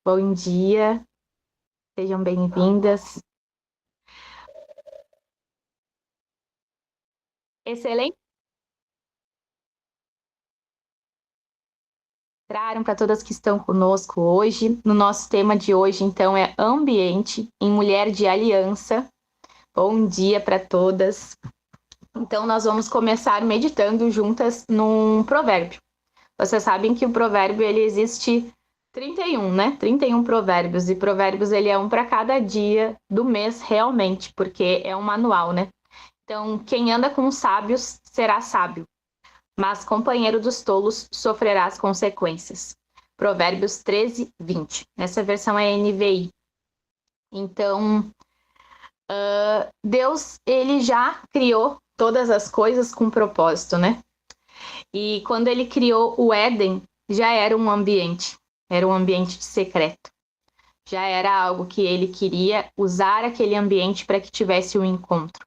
Bom dia, sejam bem-vindas. Excelente. Entraram para todas que estão conosco hoje. No nosso tema de hoje, então, é ambiente em mulher de aliança. Bom dia para todas. Então, nós vamos começar meditando juntas num provérbio. Vocês sabem que o provérbio ele existe 31, né? 31 provérbios, e provérbios ele é um para cada dia do mês realmente, porque é um manual, né? Então, quem anda com os sábios será sábio, mas companheiro dos tolos sofrerá as consequências. Provérbios 13, 20. Essa versão é NVI. Então, Deus, ele já criou todas as coisas com propósito, né? E quando ele criou o Éden, já era um ambiente de secreto. Já era algo que ele queria usar aquele ambiente para que tivesse um encontro.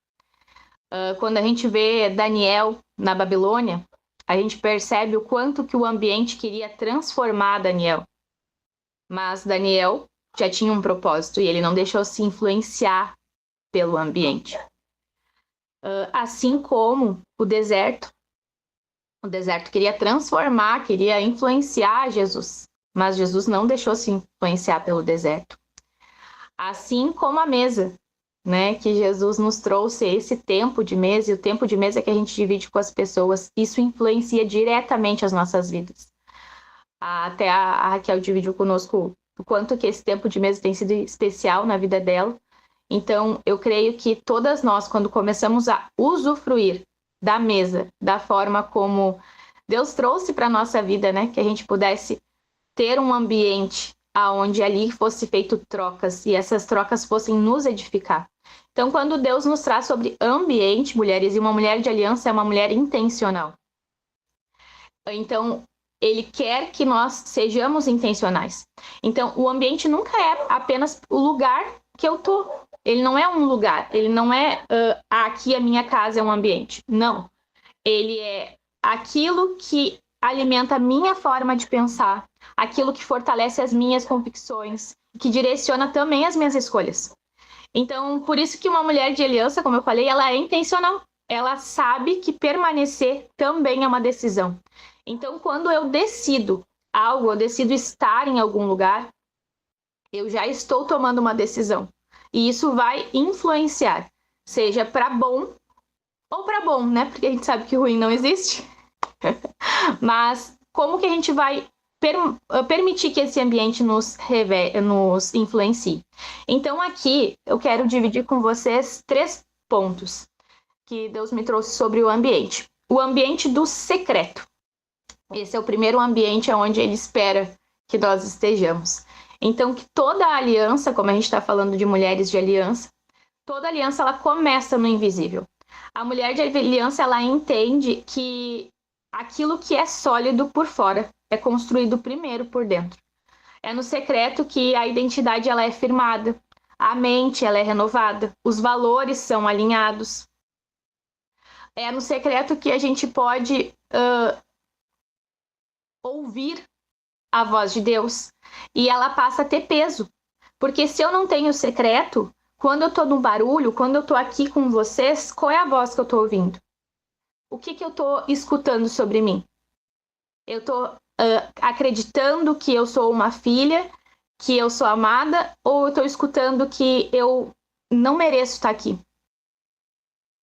Quando a gente vê Daniel na Babilônia, a gente percebe o quanto que o ambiente queria transformar Daniel. Mas Daniel já tinha um propósito e ele não deixou se influenciar pelo ambiente. Assim como o deserto queria transformar, queria influenciar Jesus, mas Jesus não deixou se influenciar pelo deserto. Assim como a mesa, né, que Jesus nos trouxe esse tempo de mesa, e o tempo de mesa que a gente divide com as pessoas, isso influencia diretamente as nossas vidas. Até a Raquel dividiu conosco o quanto que esse tempo de mesa tem sido especial na vida dela. Então, eu creio que todas nós, quando começamos a usufruir da mesa, da forma como Deus trouxe para a nossa vida, né, que a gente pudesse ter um ambiente aonde ali fosse feito trocas e essas trocas fossem nos edificar. Então, quando Deus nos traz sobre ambiente, mulheres, e uma mulher de aliança é uma mulher intencional. Então, ele quer que nós sejamos intencionais. Então, o ambiente nunca é apenas o lugar que eu tô. Ele não é um lugar, ele não é aqui a minha casa é um ambiente. Não. Ele é aquilo que alimenta a minha forma de pensar, aquilo que fortalece as minhas convicções, que direciona também as minhas escolhas. Então, por isso que uma mulher de aliança, como eu falei, ela é intencional. Ela sabe que permanecer também é uma decisão. Então, quando eu decido algo, eu decido estar em algum lugar, eu já estou tomando uma decisão. E isso vai influenciar, seja para bom ou para bom, né? Porque a gente sabe que ruim não existe. Mas como que a gente vai permitir que esse ambiente nos influencie? Então, aqui eu quero dividir com vocês 3 pontos que Deus me trouxe sobre o ambiente. O ambiente do secreto. Esse é o primeiro ambiente onde ele espera que nós estejamos. Então, que toda aliança, como a gente está falando de mulheres de aliança, toda aliança ela começa no invisível. A mulher de aliança ela entende que aquilo que é sólido por fora é construído primeiro por dentro. É no secreto que a identidade ela é firmada, a mente ela é renovada, os valores são alinhados. É no secreto que a gente pode ouvir a voz de Deus e ela passa a ter peso. Porque se eu não tenho secreto, quando eu tô no barulho, quando eu tô aqui com vocês, qual é a voz que eu tô ouvindo? O que eu tô escutando sobre mim? Eu tô acreditando que eu sou uma filha, que eu sou amada, ou eu tô escutando que eu não mereço estar aqui?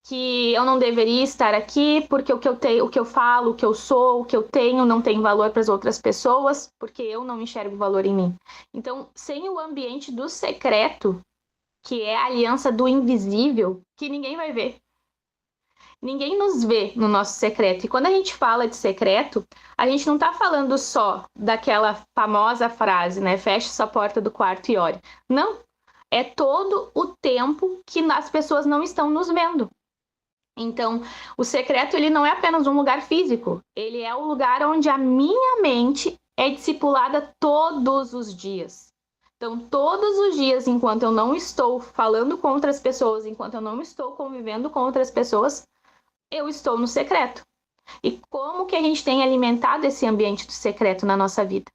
Que eu não deveria estar aqui porque o que eu tenho, o que eu falo, o que eu sou, o que eu tenho não tem valor para as outras pessoas, porque eu não enxergo valor em mim. Então, sem o ambiente do secreto, que é a aliança do invisível, que ninguém vai ver. Ninguém nos vê no nosso secreto. E quando a gente fala de secreto, a gente não está falando só daquela famosa frase, né? Feche sua porta do quarto e ore. Não. É todo o tempo que as pessoas não estão nos vendo. Então, o secreto ele não é apenas um lugar físico, ele é o lugar onde a minha mente é discipulada todos os dias. Então, todos os dias, enquanto eu não estou falando com outras pessoas, enquanto eu não estou convivendo com outras pessoas, eu estou no secreto. E como que a gente tem alimentado esse ambiente do secreto na nossa vida?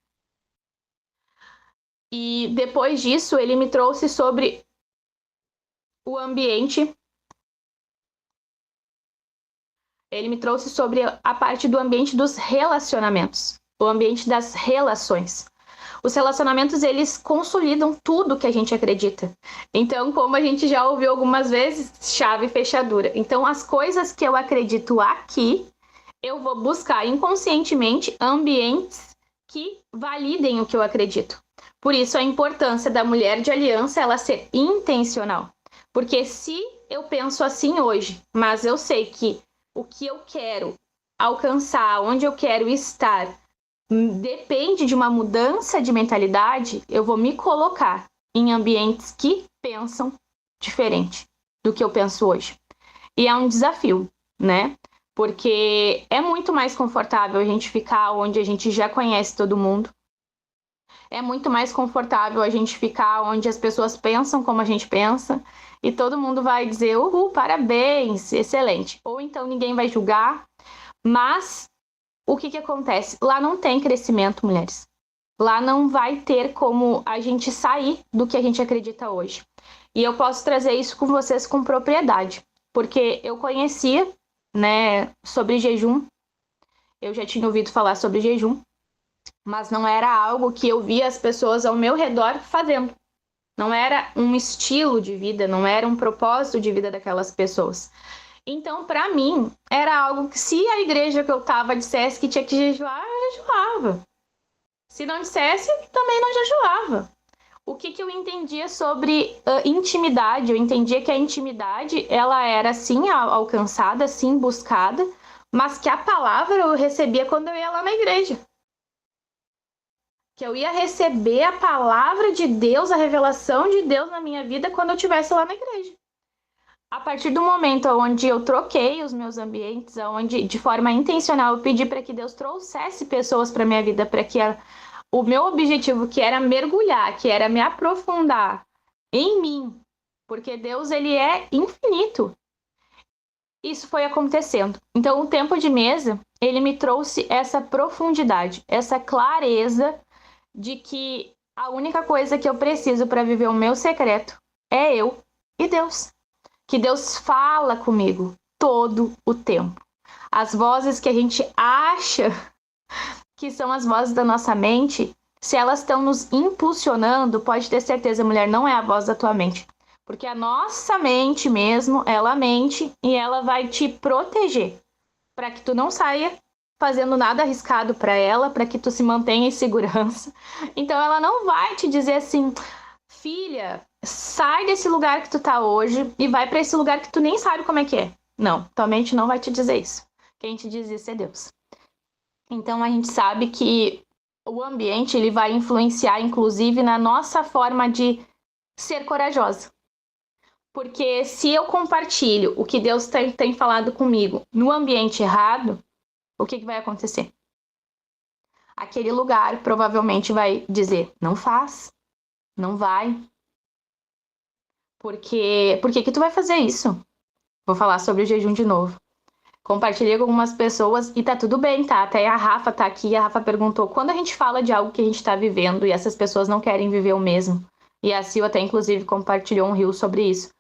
E depois disso, ele me trouxe sobre o ambiente. Ele me trouxe sobre a parte do ambiente dos relacionamentos, o ambiente das relações. Os relacionamentos, eles consolidam tudo que a gente acredita. Então, como a gente já ouviu algumas vezes, chave e fechadura. Então, as coisas que eu acredito aqui, eu vou buscar inconscientemente ambientes que validem o que eu acredito. Por isso, a importância da mulher de aliança, ela ser intencional. Porque se eu penso assim hoje, mas eu sei que o que eu quero alcançar, onde eu quero estar, depende de uma mudança de mentalidade, eu vou me colocar em ambientes que pensam diferente do que eu penso hoje. E é um desafio, né? Porque é muito mais confortável a gente ficar onde a gente já conhece todo mundo. É muito mais confortável a gente ficar onde as pessoas pensam como a gente pensa. E todo mundo vai dizer, uhul, parabéns, excelente. Ou então ninguém vai julgar. Mas o que acontece? Lá não tem crescimento, mulheres. Lá não vai ter como a gente sair do que a gente acredita hoje. E eu posso trazer isso com vocês com propriedade. Porque eu conhecia, né, sobre jejum. Eu já tinha ouvido falar sobre jejum. Mas não era algo que eu via as pessoas ao meu redor fazendo. Não era um estilo de vida, não era um propósito de vida daquelas pessoas. Então, para mim, era algo que se a igreja que eu estava dissesse que tinha que jejuar, eu jejuava. Se não dissesse, também não jejuava. O que eu entendia sobre intimidade? Eu entendia que a intimidade, ela era sim alcançada, sim buscada, mas que a palavra eu recebia quando eu ia lá na igreja. Que eu ia receber a palavra de Deus, a revelação de Deus na minha vida quando eu estivesse lá na igreja. A partir do momento onde eu troquei os meus ambientes, onde de forma intencional eu pedi para que Deus trouxesse pessoas para minha vida, para que o meu objetivo, que era mergulhar, que era me aprofundar em mim, porque Deus, ele é infinito. Isso foi acontecendo. Então, o tempo de mesa, ele me trouxe essa profundidade, essa clareza de que a única coisa que eu preciso para viver o meu secreto é eu e Deus. Que Deus fala comigo todo o tempo. As vozes que a gente acha que são as vozes da nossa mente, se elas estão nos impulsionando, pode ter certeza, mulher, não é a voz da tua mente. Porque a nossa mente mesmo, ela mente e ela vai te proteger para que tu não saia fazendo nada arriscado para ela, para que tu se mantenha em segurança. Então ela não vai te dizer assim, filha, sai desse lugar que tu tá hoje e vai para esse lugar que tu nem sabe como é que é. Não, tua mente não vai te dizer isso. Quem te diz isso é Deus. Então a gente sabe que o ambiente, ele vai influenciar inclusive na nossa forma de ser corajosa. Porque se eu compartilho o que Deus tem falado comigo no ambiente errado, o que vai acontecer? Aquele lugar provavelmente vai dizer, não faz, não vai. Por que tu vai fazer isso? Vou falar sobre o jejum de novo. Compartilhei com algumas pessoas e tá tudo bem, tá? Até a Rafa tá aqui e a Rafa perguntou, quando a gente fala de algo que a gente tá vivendo e essas pessoas não querem viver o mesmo? E a Sil até inclusive compartilhou um reel sobre isso.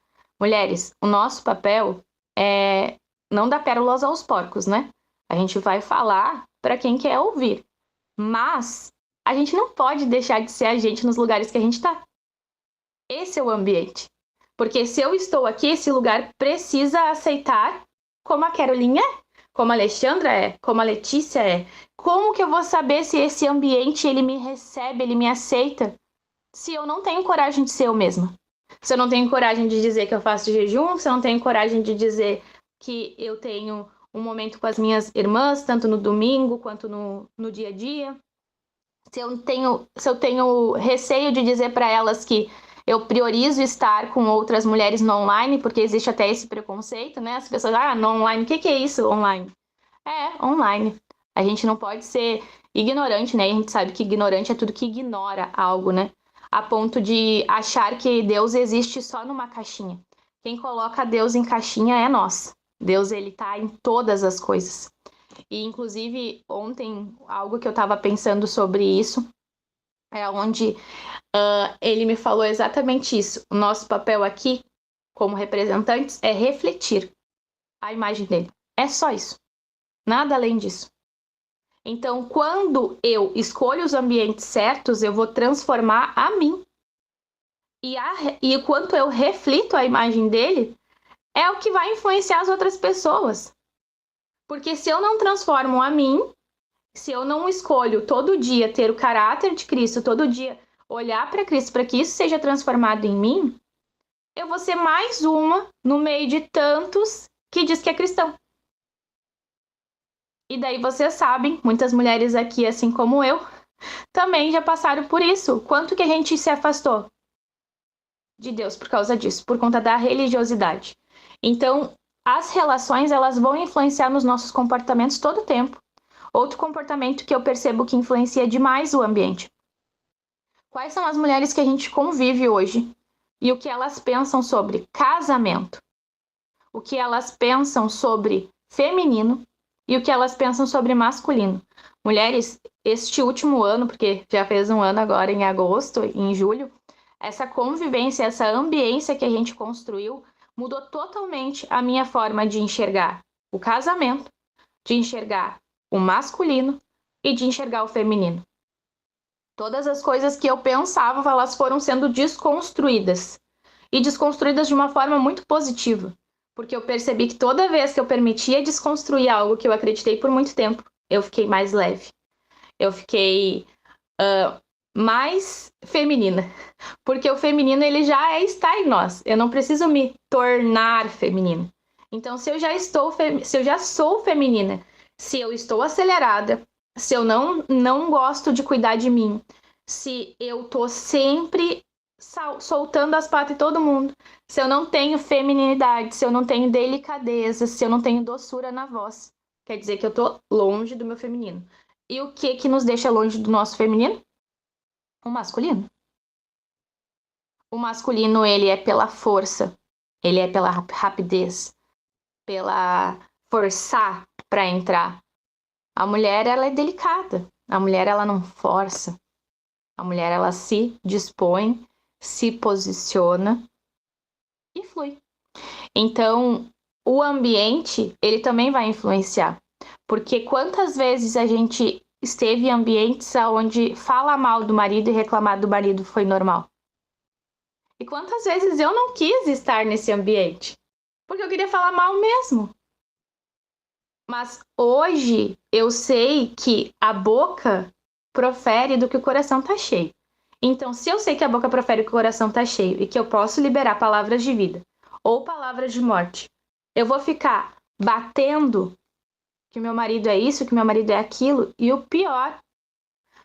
Mulheres, o nosso papel é não dar pérolas aos porcos, né? A gente vai falar para quem quer ouvir. Mas a gente não pode deixar de ser a gente nos lugares que a gente tá. Esse é o ambiente. Porque se eu estou aqui, esse lugar precisa aceitar como a Carolinha é, como a Alexandra é, como a Letícia é. Como que eu vou saber se esse ambiente ele me recebe, ele me aceita, se eu não tenho coragem de ser eu mesma? Se eu não tenho coragem de dizer que eu faço jejum, se eu não tenho coragem de dizer que eu tenho um momento com as minhas irmãs, tanto no domingo quanto no dia a dia. Se eu tenho receio de dizer para elas que eu priorizo estar com outras mulheres no online, porque existe até esse preconceito, né? As pessoas, no online, o que é isso online? É, online. A gente não pode ser ignorante, né? E a gente sabe que ignorante é tudo que ignora algo, né? A ponto de achar que Deus existe só numa caixinha. Quem coloca Deus em caixinha é nós. Deus, ele tá em todas as coisas. E, inclusive, ontem, algo que eu tava pensando sobre isso, é onde ele me falou exatamente isso. O nosso papel aqui, como representantes, é refletir a imagem dele. É só isso. Nada além disso. Então, quando eu escolho os ambientes certos, eu vou transformar a mim. E quanto eu reflito a imagem dele, é o que vai influenciar as outras pessoas. Porque se eu não transformo a mim, se eu não escolho todo dia ter o caráter de Cristo, todo dia olhar para Cristo para que isso seja transformado em mim, eu vou ser mais uma no meio de tantos que diz que é cristão. E daí vocês sabem, muitas mulheres aqui, assim como eu, também já passaram por isso. Quanto que a gente se afastou de Deus por causa disso, por conta da religiosidade. Então, as relações, elas vão influenciar nos nossos comportamentos todo o tempo. Outro comportamento que eu percebo que influencia demais o ambiente. Quais são as mulheres que a gente convive hoje e o que elas pensam sobre casamento? O que elas pensam sobre feminino e o que elas pensam sobre masculino? Mulheres, este último ano, porque já fez um ano agora em agosto, em julho, essa convivência, essa ambiência que a gente construiu mudou totalmente a minha forma de enxergar o casamento, de enxergar o masculino e de enxergar o feminino. Todas as coisas que eu pensava, elas foram sendo desconstruídas. E desconstruídas de uma forma muito positiva. Porque eu percebi que toda vez que eu permitia desconstruir algo que eu acreditei por muito tempo, eu fiquei mais leve. Eu fiquei mais feminina. Porque o feminino, ele já está em nós. Eu não preciso me tornar feminina. Então, se eu já sou feminina, se eu estou acelerada, se eu não gosto de cuidar de mim, se eu tô sempre soltando as patas em todo mundo, se eu não tenho feminilidade, se eu não tenho delicadeza, se eu não tenho doçura na voz, quer dizer que eu tô longe do meu feminino. E o que nos deixa longe do nosso feminino? O masculino. O masculino, ele é pela força, ele é pela rapidez, pela forçar para entrar. A mulher, ela é delicada. A mulher, ela não força. A mulher, ela se dispõe, se posiciona e flui. Então, o ambiente, ele também vai influenciar. Porque quantas vezes a gente esteve em ambientes onde falar mal do marido e reclamar do marido foi normal? E quantas vezes eu não quis estar nesse ambiente? Porque eu queria falar mal mesmo. Mas hoje eu sei que a boca profere do que o coração tá cheio. Então, se eu sei que a boca profere que o coração tá cheio e que eu posso liberar palavras de vida ou palavras de morte, eu vou ficar batendo que meu marido é isso, que meu marido é aquilo, e o pior,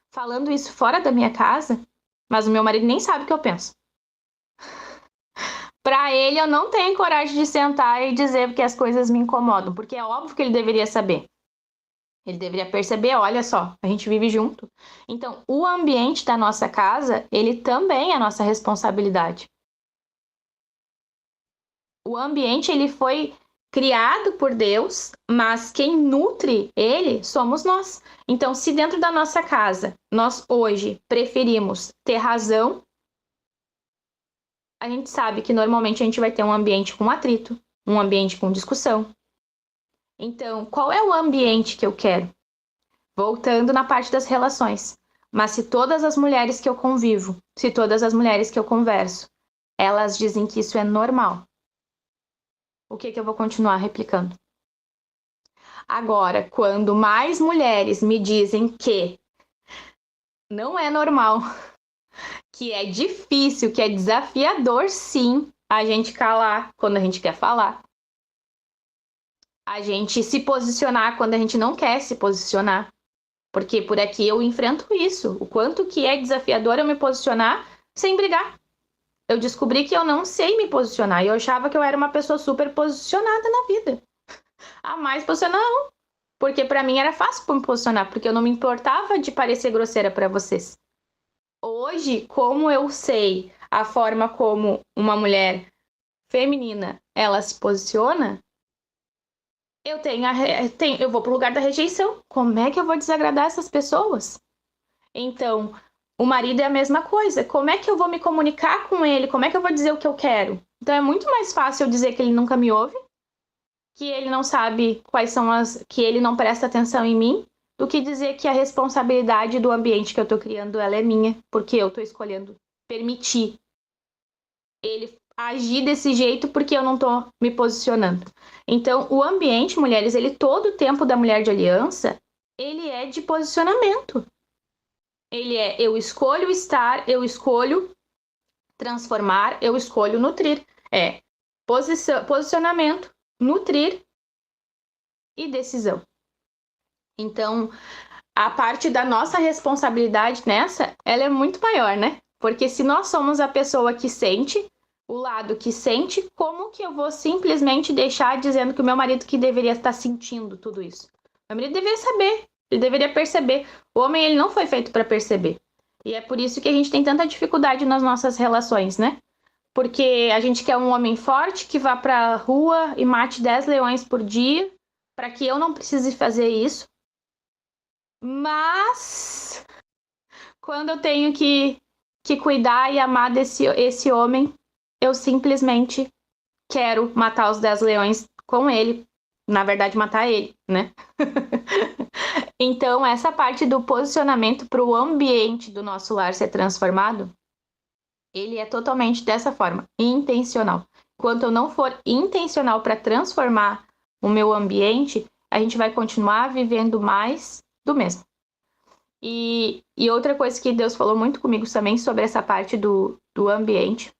falando isso fora da minha casa, mas o meu marido nem sabe o que eu penso. Para ele, eu não tenho coragem de sentar e dizer que as coisas me incomodam, porque é óbvio que ele deveria saber. Ele deveria perceber, olha só, a gente vive junto. Então, o ambiente da nossa casa, ele também é nossa responsabilidade. O ambiente, ele foi criado por Deus, mas quem nutre ele somos nós. Então, se dentro da nossa casa, nós hoje preferimos ter razão, a gente sabe que normalmente a gente vai ter um ambiente com atrito, um ambiente com discussão. Então, qual é o ambiente que eu quero? Voltando na parte das relações. Mas se todas as mulheres que eu convivo, se todas as mulheres que eu converso, elas dizem que isso é normal, o que eu vou continuar replicando? Agora, quando mais mulheres me dizem que não é normal, que é difícil, que é desafiador, sim, a gente calar quando a gente quer falar, a gente se posicionar quando a gente não quer se posicionar, porque por aqui eu enfrento isso, o quanto que é desafiador eu me posicionar sem brigar. Eu descobri que eu não sei me posicionar, e eu achava que eu era uma pessoa super posicionada na vida. A mais posicionada não, porque para mim era fácil me posicionar, porque eu não me importava de parecer grosseira para vocês. Hoje, como eu sei a forma como uma mulher feminina ela se posiciona, eu vou pro lugar da rejeição. Como é que eu vou desagradar essas pessoas? Então, O marido é a mesma coisa. Como é que eu vou me comunicar com ele? Como é que eu vou dizer o que eu quero? Então é muito mais fácil eu dizer que ele nunca me ouve, que ele não sabe quais são que ele não presta atenção em mim, do que dizer que a responsabilidade do ambiente que eu tô criando, ela é minha, porque eu tô escolhendo permitir ele agir desse jeito porque eu não tô me posicionando. Então, o ambiente, mulheres, ele todo o tempo da mulher de aliança, ele é de posicionamento. Ele é eu escolho estar, eu escolho transformar, eu escolho nutrir. É posicionamento, nutrir e decisão. Então, a parte da nossa responsabilidade nessa, ela é muito maior, né? Porque se nós somos a pessoa que sente, o lado que sente, como que eu vou simplesmente deixar dizendo que o meu marido que deveria estar sentindo tudo isso? Meu marido deveria saber, ele deveria perceber. O homem, ele não foi feito para perceber. E é por isso que a gente tem tanta dificuldade nas nossas relações, né? Porque a gente quer um homem forte que vá pra rua e mate 10 leões por dia, para que eu não precise fazer isso. Mas quando eu tenho que cuidar e amar esse homem, eu simplesmente quero matar os 10 leões com ele. Na verdade, matar ele, né? Então, essa parte do posicionamento para o ambiente do nosso lar ser transformado, ele é totalmente dessa forma, intencional. Enquanto eu não for intencional para transformar o meu ambiente, a gente vai continuar vivendo mais do mesmo. E outra coisa que Deus falou muito comigo também sobre essa parte do ambiente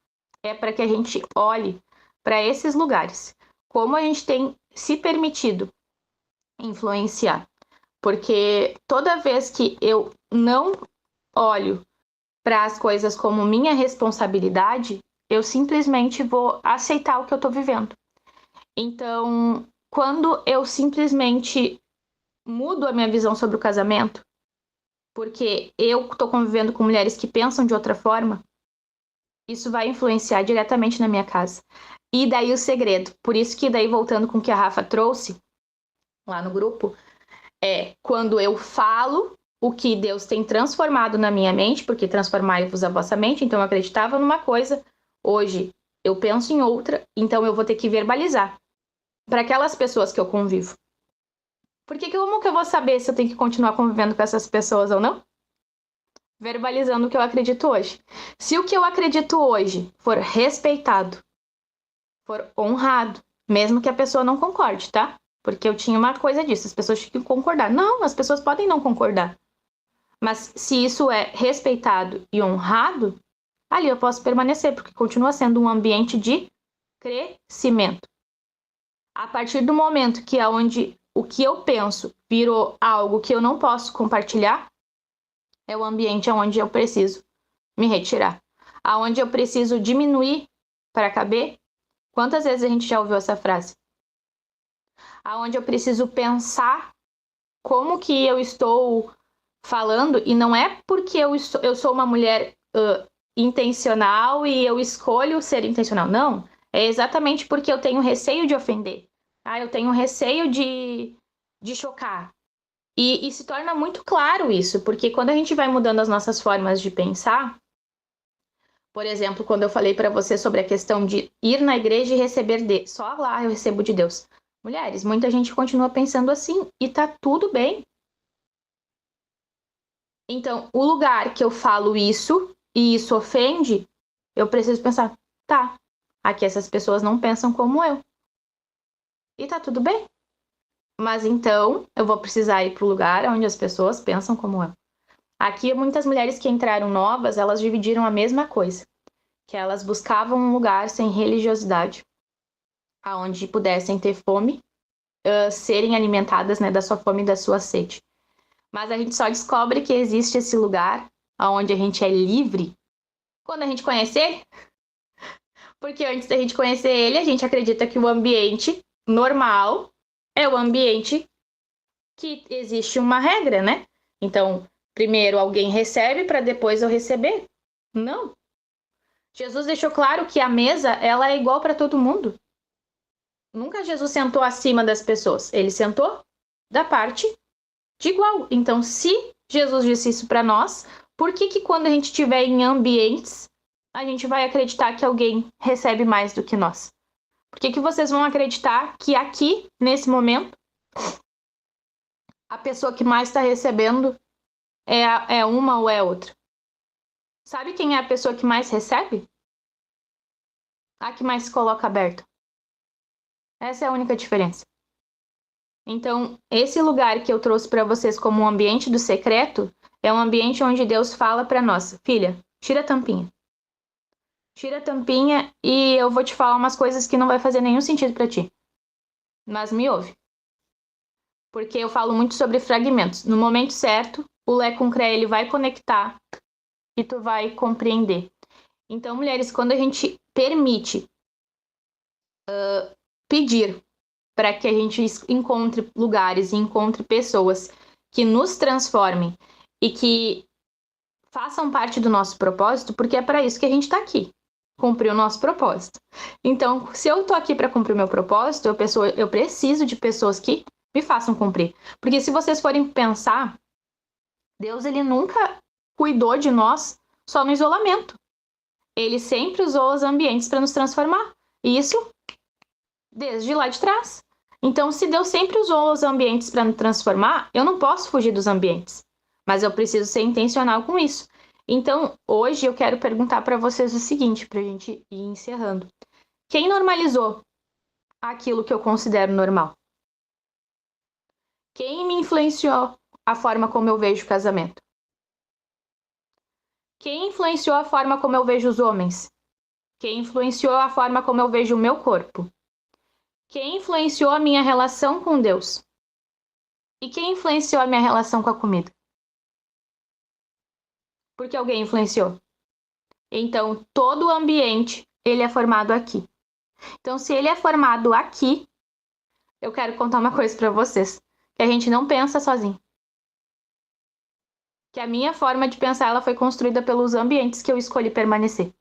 é para que a gente olhe para esses lugares. Como a gente tem se permitido influenciar. Porque toda vez que eu não olho para as coisas como minha responsabilidade, eu simplesmente vou aceitar o que eu estou vivendo. Então, quando eu simplesmente mudo a minha visão sobre o casamento, porque eu estou convivendo com mulheres que pensam de outra forma, isso vai influenciar diretamente na minha casa. E daí o segredo, por isso que daí voltando com o que a Rafa trouxe lá no grupo, é quando eu falo o que Deus tem transformado na minha mente, porque transformai-vos a vossa mente, então eu acreditava numa coisa, hoje eu penso em outra, então eu vou ter que verbalizar para aquelas pessoas que eu convivo. Porque como que eu vou saber se eu tenho que continuar convivendo com essas pessoas ou não? Verbalizando o que eu acredito hoje. Se o que eu acredito hoje for respeitado, for honrado, mesmo que a pessoa não concorde, tá? Porque eu tinha uma coisa disso, as pessoas tinham que concordar. Não, as pessoas podem não concordar. Mas se isso é respeitado e honrado, ali eu posso permanecer, porque continua sendo um ambiente de crescimento. A partir do momento que é onde o que eu penso virou algo que eu não posso compartilhar, é o ambiente onde eu preciso me retirar. Aonde eu preciso diminuir para caber. Quantas vezes a gente já ouviu essa frase? Aonde eu preciso pensar como que eu estou falando, e não é porque eu sou uma mulher intencional e eu escolho ser intencional. Não, é exatamente porque eu tenho receio de ofender. Eu tenho receio de chocar. E se torna muito claro isso, porque quando a gente vai mudando as nossas formas de pensar, por exemplo, quando eu falei para você sobre a questão de ir na igreja e receber só lá eu recebo de Deus. Mulheres, muita gente continua pensando assim e tá tudo bem. Então, o lugar que eu falo isso e isso ofende, eu preciso pensar, tá, aqui essas pessoas não pensam como eu. E tá tudo bem. Mas então, eu vou precisar ir pro lugar onde as pessoas pensam como eu. Aqui, muitas mulheres que entraram novas, elas dividiram a mesma coisa. Que elas buscavam um lugar sem religiosidade, aonde pudessem ter fome, serem alimentadas, né, da sua fome e da sua sede. Mas a gente só descobre que existe esse lugar onde a gente é livre quando a gente conhece ele. Porque antes da gente conhecer ele, a gente acredita que o ambiente normal é o ambiente que existe uma regra, né? Então, primeiro alguém recebe para depois eu receber. Não. Jesus deixou claro que a mesa, ela é igual para todo mundo. Nunca Jesus sentou acima das pessoas. Ele sentou da parte de igual. Então, se Jesus disse isso para nós, Por que que quando a gente estiver em ambientes, a gente vai acreditar que alguém recebe mais do que nós? Por que que vocês vão acreditar que aqui, nesse momento, a pessoa que mais está recebendo é uma ou é outra? Sabe quem é a pessoa que mais recebe? A que mais se coloca aberta. Essa é a única diferença. Então, esse lugar que eu trouxe para vocês como um ambiente do secreto é um ambiente onde Deus fala para nós: filha, tira a tampinha. Tira a tampinha e eu vou te falar umas coisas que não vai fazer nenhum sentido para ti. Mas me ouve. Porque eu falo muito sobre fragmentos. No momento certo, o Lé com Cré ele vai conectar e tu vai compreender. Então, mulheres, quando a gente permite pedir para que a gente encontre lugares e encontre pessoas que nos transformem e que façam parte do nosso propósito, porque é para isso que a gente está aqui, cumprir o nosso propósito. Então, se eu estou aqui para cumprir o meu propósito, eu preciso de pessoas que me façam cumprir. Porque se vocês forem pensar, Deus ele nunca cuidou de nós só no isolamento. Ele sempre usou os ambientes para nos transformar. E isso desde lá de trás. Então, se Deus sempre usou os ambientes para me transformar, eu não posso fugir dos ambientes. Mas eu preciso ser intencional com isso. Então, hoje eu quero perguntar para vocês o seguinte, para a gente ir encerrando. Quem normalizou aquilo que eu considero normal? Quem me influenciou a forma como eu vejo o casamento? Quem influenciou a forma como eu vejo os homens? Quem influenciou a forma como eu vejo o meu corpo? Quem influenciou a minha relação com Deus? E quem influenciou a minha relação com a comida? Porque alguém influenciou. Então, todo o ambiente, ele é formado aqui. Então, se ele é formado aqui, eu quero contar uma coisa para vocês. Que a gente não pensa sozinho. Que a minha forma de pensar, ela foi construída pelos ambientes que eu escolhi permanecer.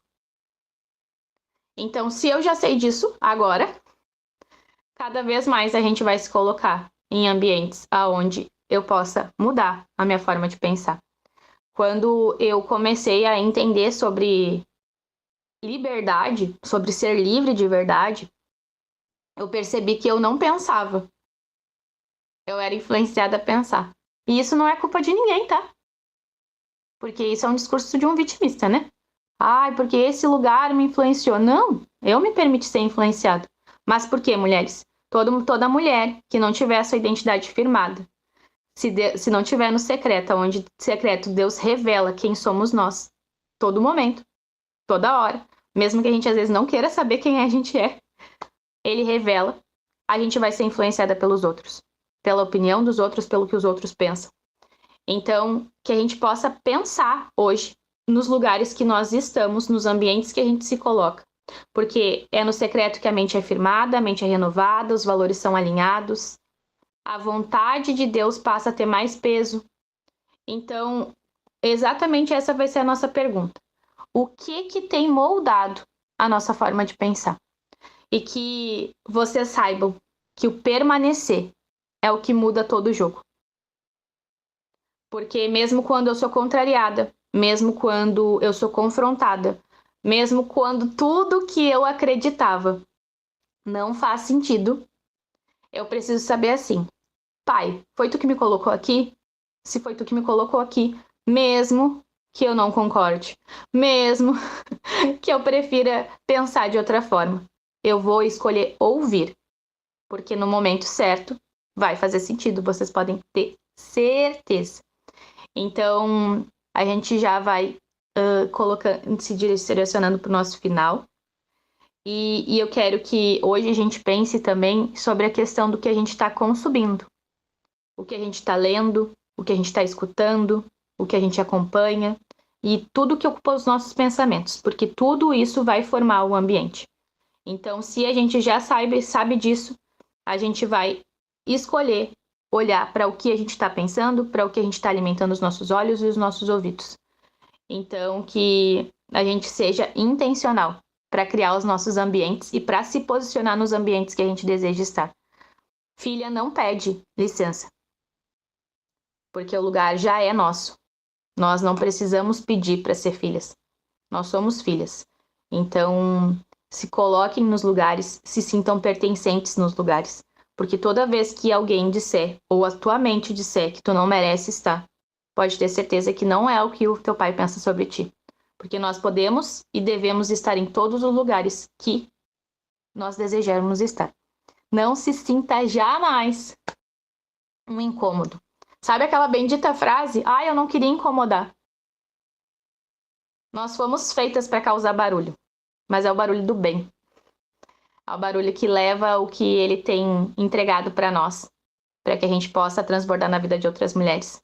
Então, se eu já sei disso agora, cada vez mais a gente vai se colocar em ambientes aonde eu possa mudar a minha forma de pensar. Quando eu comecei a entender sobre liberdade, sobre ser livre de verdade, eu percebi que eu não pensava. Eu era influenciada a pensar. E isso não é culpa de ninguém, tá? Porque isso é um discurso de um vitimista, né? Ai, porque esse lugar me influenciou. Não, eu me permiti ser influenciado. Mas por quê, mulheres? Toda mulher que não tiver a sua identidade firmada, se não tiver no secreto, onde secreto Deus revela quem somos nós, todo momento, toda hora, mesmo que a gente às vezes não queira saber quem a gente é, ele revela, a gente vai ser influenciada pelos outros, pela opinião dos outros, pelo que os outros pensam. Então, que a gente possa pensar hoje nos lugares que nós estamos, nos ambientes que a gente se coloca. Porque é no secreto que a mente é firmada, a mente é renovada, os valores são alinhados, a vontade de Deus passa a ter mais peso. Então, exatamente essa vai ser a nossa pergunta. O que tem moldado a nossa forma de pensar? E que vocês saibam que o permanecer é o que muda todo o jogo. Porque mesmo quando eu sou contrariada, mesmo quando eu sou confrontada, mesmo quando tudo que eu acreditava não faz sentido, eu preciso saber assim: Pai, foi tu que me colocou aqui? Se foi tu que me colocou aqui, mesmo que eu não concorde, mesmo que eu prefira pensar de outra forma, eu vou escolher ouvir, porque no momento certo vai fazer sentido, vocês podem ter certeza. Então, a gente já vai colocando, se direcionando para o nosso final. E eu quero que hoje a gente pense também sobre a questão do que a gente está consumindo. O que a gente está lendo, o que a gente está escutando, o que a gente acompanha e tudo que ocupa os nossos pensamentos, porque tudo isso vai formar o ambiente. Então, se a gente já sabe disso, a gente vai escolher olhar para o que a gente está pensando, para o que a gente está alimentando os nossos olhos e os nossos ouvidos. Então, que a gente seja intencional para criar os nossos ambientes e para se posicionar nos ambientes que a gente deseja estar. Filha não pede licença, porque o lugar já é nosso. Nós não precisamos pedir para ser filhas. Nós somos filhas. Então, se coloquem nos lugares, se sintam pertencentes nos lugares. Porque toda vez que alguém disser, ou a tua mente disser que tu não merece estar, pode ter certeza que não é o que o teu pai pensa sobre ti. Porque nós podemos e devemos estar em todos os lugares que nós desejarmos estar. Não se sinta jamais um incômodo. Sabe aquela bendita frase? Ah, eu não queria incomodar. Nós fomos feitas para causar barulho, mas é o barulho do bem. É o barulho que leva o que ele tem entregado para nós, para que a gente possa transbordar na vida de outras mulheres.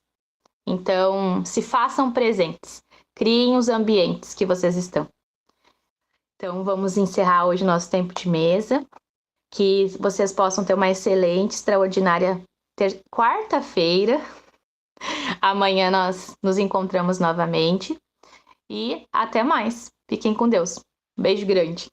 Então, se façam presentes, criem os ambientes que vocês estão. Então, vamos encerrar hoje nosso tempo de mesa, que vocês possam ter uma excelente, extraordinária quarta-feira. Amanhã nós nos encontramos novamente e até mais. Fiquem com Deus. Beijo grande.